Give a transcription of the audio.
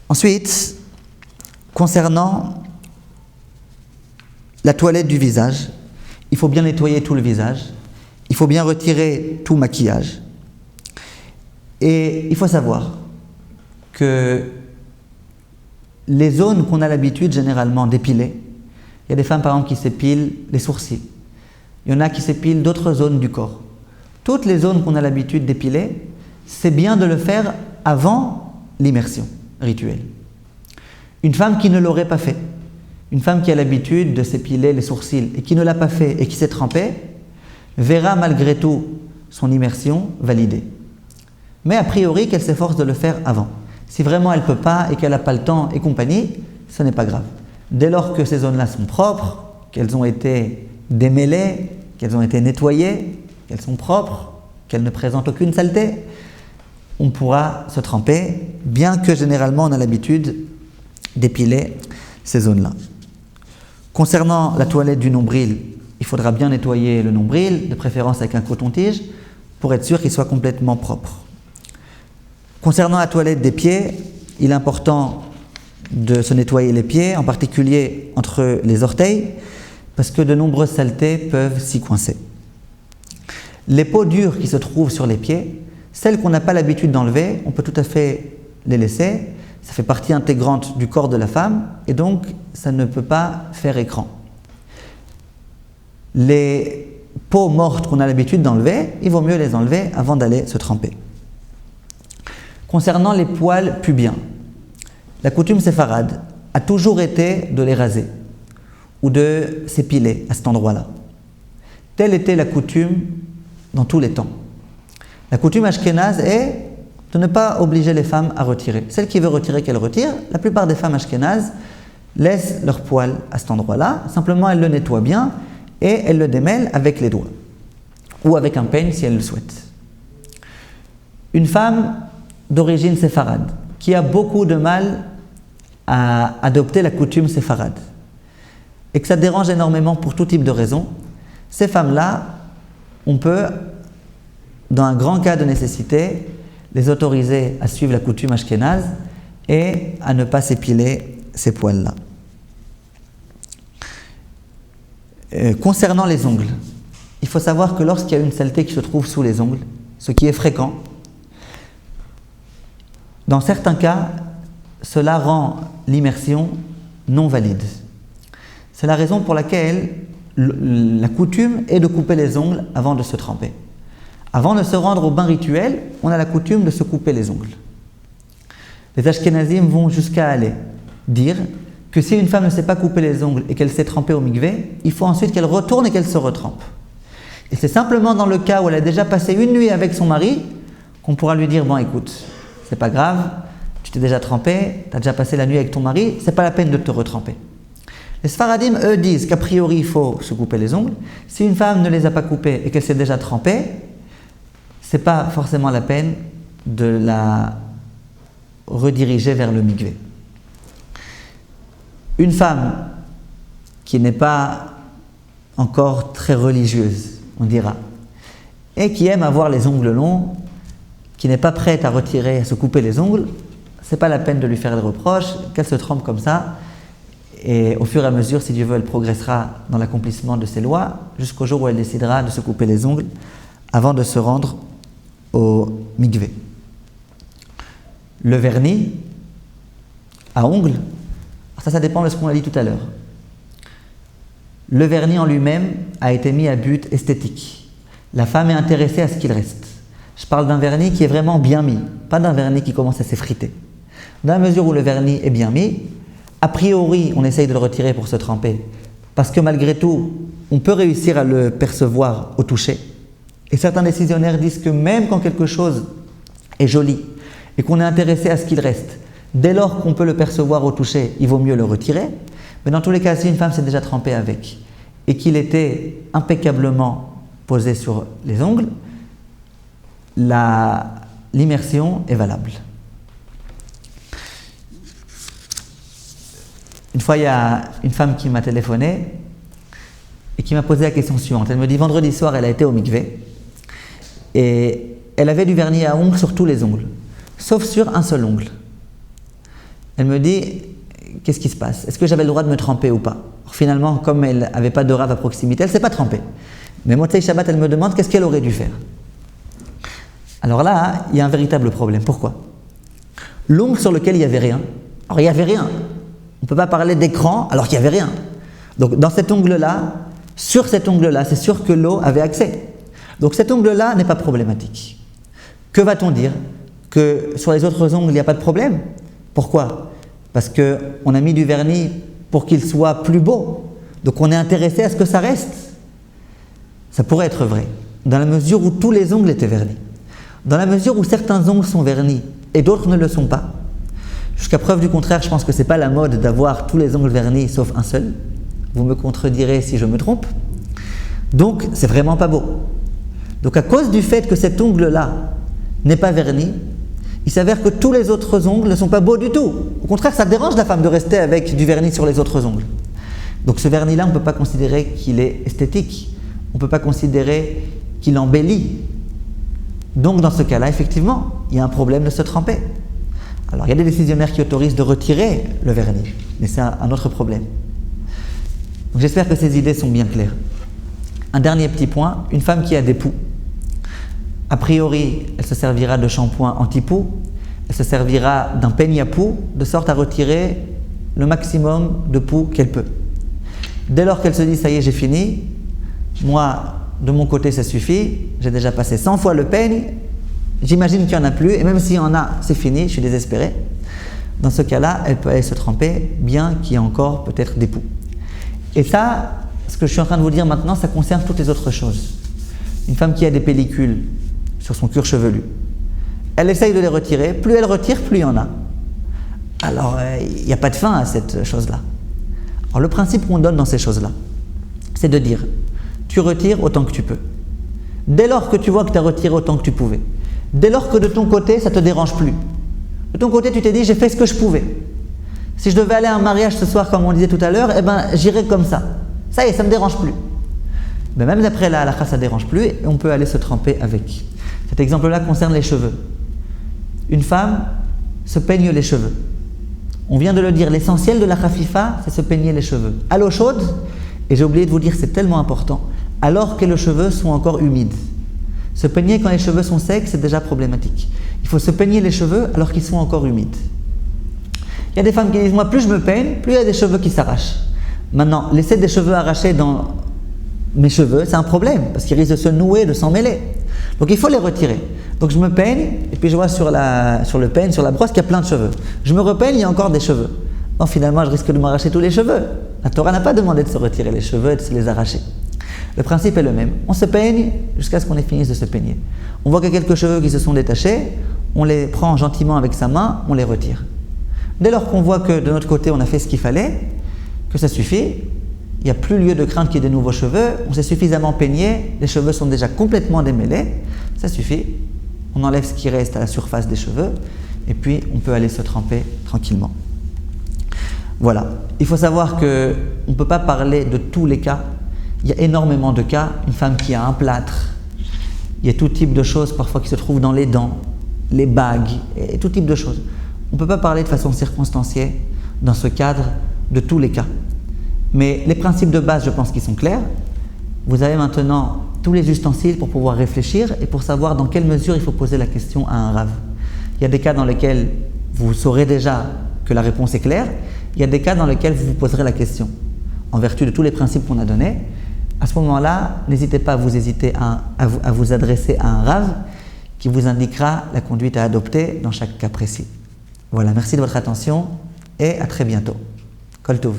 Ensuite, concernant la toilette du visage, il faut bien nettoyer tout le visage, il faut bien retirer tout maquillage. Et il faut savoir que les zones qu'on a l'habitude généralement d'épiler, il y a des femmes par exemple qui s'épilent les sourcils, il y en a qui s'épilent d'autres zones du corps. Toutes les zones qu'on a l'habitude d'épiler, c'est bien de le faire avant l'immersion rituelle. Une femme qui ne l'aurait pas fait, une femme qui a l'habitude de s'épiler les sourcils et qui ne l'a pas fait et qui s'est trempée, verra malgré tout son immersion validée. Mais a priori qu'elle s'efforce de le faire avant. Si vraiment elle ne peut pas et qu'elle n'a pas le temps et compagnie, ce n'est pas grave. Dès lors que ces zones-là sont propres, qu'elles ont été démêlées, qu'elles ont été nettoyées, qu'elles sont propres, qu'elles ne présentent aucune saleté, on pourra se tremper, bien que généralement on a l'habitude d'épiler ces zones-là. Concernant la toilette du nombril, il faudra bien nettoyer le nombril, de préférence avec un coton-tige, pour être sûr qu'il soit complètement propre. Concernant la toilette des pieds, il est important de se nettoyer les pieds, en particulier entre les orteils, parce que de nombreuses saletés peuvent s'y coincer. Les peaux dures qui se trouvent sur les pieds, celles qu'on n'a pas l'habitude d'enlever, on peut tout à fait les laisser. Ça fait partie intégrante du corps de la femme et donc ça ne peut pas faire écran. Les peaux mortes qu'on a l'habitude d'enlever, il vaut mieux les enlever avant d'aller se tremper. Concernant les poils pubiens, la coutume séfarade a toujours été de les raser ou de s'épiler à cet endroit-là. Telle était la coutume dans tous les temps. La coutume ashkénaze est de ne pas obliger les femmes à retirer. Celle qui veut retirer, qu'elle retire. La plupart des femmes ashkénazes laissent leur poil à cet endroit-là. Simplement, elles le nettoient bien et elles le démêlent avec les doigts ou avec un peigne si elles le souhaitent. Une femme d'origine séfarade qui a beaucoup de mal à adopter la coutume séfarade et que ça dérange énormément pour tout type de raisons, ces femmes-là, on peut, dans un grand cas de nécessité, les autoriser à suivre la coutume ashkénaze et à ne pas s'épiler ces poils-là. Concernant les ongles, il faut savoir que lorsqu'il y a une saleté qui se trouve sous les ongles, ce qui est fréquent, dans certains cas, cela rend l'immersion non valide. C'est la raison pour laquelle la coutume est de couper les ongles avant de se tremper. Avant de se rendre au bain rituel, on a la coutume de se couper les ongles. Les Ashkénazim vont jusqu'à aller dire que si une femme ne s'est pas coupé les ongles et qu'elle s'est trempée au mikvé, il faut ensuite qu'elle retourne et qu'elle se retrempe. Et c'est simplement dans le cas où elle a déjà passé une nuit avec son mari qu'on pourra lui dire « Bon, écoute, c'est pas grave, tu t'es déjà trempé, tu as déjà passé la nuit avec ton mari, c'est pas la peine de te retremper. » Les Sfaradim, eux, disent qu'a priori, il faut se couper les ongles. Si une femme ne les a pas coupés et qu'elle s'est déjà trempée, ce n'est pas forcément la peine de la rediriger vers le mikvé. Une femme qui n'est pas encore très religieuse, on dira, et qui aime avoir les ongles longs, qui n'est pas prête à retirer, à se couper les ongles, ce n'est pas la peine de lui faire des reproches, qu'elle se trempe comme ça, et au fur et à mesure, si Dieu veut, elle progressera dans l'accomplissement de ses lois, jusqu'au jour où elle décidera de se couper les ongles avant de se rendre au mikvé. Le vernis à ongles, ça dépend de ce qu'on a dit tout à l'heure. Le vernis en lui-même a été mis à but esthétique. La femme est intéressée à ce qu'il reste. Je parle d'un vernis qui est vraiment bien mis, pas d'un vernis qui commence à s'effriter. Dans la mesure où le vernis est bien mis, a priori, on essaye de le retirer pour se tremper, parce que malgré tout, on peut réussir à le percevoir au toucher. Et certains décisionnaires disent que même quand quelque chose est joli et qu'on est intéressé à ce qu'il reste, dès lors qu'on peut le percevoir au toucher, il vaut mieux le retirer. Mais dans tous les cas, si une femme s'est déjà trempée avec et qu'il était impeccablement posé sur les ongles, l'immersion est valable. Une fois, il y a une femme qui m'a téléphoné et qui m'a posé la question suivante. Elle me dit, vendredi soir, elle a été au mikvé et elle avait du vernis à ongles sur tous les ongles, sauf sur un seul ongle. Elle me dit, qu'est-ce qui se passe? Est-ce que j'avais le droit de me tremper ou pas? Alors, finalement, comme elle n'avait pas de rave à proximité, elle ne s'est pas trempée. Mais Motzei Shabbat, elle me demande qu'est-ce qu'elle aurait dû faire. Alors là, il y a un véritable problème. Pourquoi? L'ongle sur lequel il n'y avait rien. Alors il n'y avait rien. On ne peut pas parler d'écran alors qu'il n'y avait rien. Donc dans cet ongle-là, sur cet ongle-là, c'est sûr que l'eau avait accès. Donc cet ongle-là n'est pas problématique. Que va-t-on dire? Que sur les autres ongles, il n'y a pas de problème? Pourquoi? Parce qu'on a mis du vernis pour qu'il soit plus beau. Donc on est intéressé à ce que ça reste. Ça pourrait être vrai, dans la mesure où tous les ongles étaient vernis. Dans la mesure où certains ongles sont vernis et d'autres ne le sont pas. Jusqu'à preuve du contraire, je pense que ce n'est pas la mode d'avoir tous les ongles vernis sauf un seul. Vous me contredirez si je me trompe. Donc, c'est vraiment pas beau. Donc, à cause du fait que cet ongle-là n'est pas verni, il s'avère que tous les autres ongles ne sont pas beaux du tout. Au contraire, ça dérange la femme de rester avec du vernis sur les autres ongles. Donc, ce vernis-là, on ne peut pas considérer qu'il est esthétique. On ne peut pas considérer qu'il embellit. Donc, dans ce cas-là, effectivement, il y a un problème de se tremper. Alors, il y a des décisionnaires qui autorisent de retirer le vernis, mais c'est un autre problème. Donc, j'espère que ces idées sont bien claires. Un dernier petit point, une femme qui a des poux, a priori, elle se servira de shampoing anti-poux, elle se servira d'un peigne à poux, de sorte à retirer le maximum de poux qu'elle peut. Dès lors qu'elle se dit, ça y est, j'ai fini, moi, de mon côté, ça suffit, j'ai déjà passé 100 fois le peigne, j'imagine qu'il n'y en a plus, et même s'il y en a, c'est fini, je suis désespéré. Dans ce cas-là, elle peut aller se tremper, bien qu'il y ait encore peut-être des poux. Et ça, ce que je suis en train de vous dire maintenant, ça concerne toutes les autres choses. Une femme qui a des pellicules sur son cuir chevelu, elle essaye de les retirer, plus elle retire, plus il y en a. Alors, il n'y a pas de fin à cette chose-là. Alors, le principe qu'on donne dans ces choses-là, c'est de dire, tu retires autant que tu peux. Dès lors que tu vois que tu as retiré autant que tu pouvais, dès lors que de ton côté, ça ne te dérange plus, de ton côté, tu t'es dit, j'ai fait ce que je pouvais. Si je devais aller à un mariage ce soir, comme on disait tout à l'heure, eh ben, j'irais comme ça. Ça y est, ça ne me dérange plus. Mais même d'après la halakha, ça ne dérange plus et on peut aller se tremper avec. Cet exemple-là concerne les cheveux. Une femme se peigne les cheveux. On vient de le dire, l'essentiel de la khafifa, c'est se peigner les cheveux. À l'eau chaude, et j'ai oublié de vous dire, c'est tellement important, alors que les cheveux sont encore humides. Se peigner quand les cheveux sont secs, c'est déjà problématique. Il faut se peigner les cheveux alors qu'ils sont encore humides. Il y a des femmes qui disent, moi, plus je me peigne, plus il y a des cheveux qui s'arrachent. Maintenant, laisser des cheveux arrachés dans mes cheveux, c'est un problème, parce qu'ils risquent de se nouer, de s'en mêler. Donc il faut les retirer. Donc je me peigne, et puis je vois sur le peigne, sur la brosse, qu'il y a plein de cheveux. Je me repeigne, il y a encore des cheveux. Bon, finalement, je risque de m'arracher tous les cheveux. La Torah n'a pas demandé de se retirer les cheveux et de se les arracher. Le principe est le même. On se peigne jusqu'à ce qu'on ait fini de se peigner. On voit qu'il y a quelques cheveux qui se sont détachés, on les prend gentiment avec sa main, on les retire. Dès lors qu'on voit que de notre côté, on a fait ce qu'il fallait, que ça suffit, il n'y a plus lieu de craindre qu'il y ait de nouveaux cheveux, on s'est suffisamment peigné, les cheveux sont déjà complètement démêlés, ça suffit, on enlève ce qui reste à la surface des cheveux, et puis on peut aller se tremper tranquillement. Voilà, il faut savoir qu'on ne peut pas parler de tous les cas, il y a énormément de cas, une femme qui a un plâtre, il y a tout type de choses parfois qui se trouvent dans les dents, les bagues, et tout type de choses. On ne peut pas parler de façon circonstanciée dans ce cadre de tous les cas. Mais les principes de base, je pense qu'ils sont clairs. Vous avez maintenant tous les ustensiles pour pouvoir réfléchir et pour savoir dans quelle mesure il faut poser la question à un rave. Il y a des cas dans lesquels vous saurez déjà que la réponse est claire. Il y a des cas dans lesquels vous vous poserez la question. En vertu de tous les principes qu'on a donnés, à ce moment-là, n'hésitez pas à vous adresser à un rave qui vous indiquera la conduite à adopter dans chaque cas précis. Voilà, merci de votre attention et à très bientôt. Kol Tov.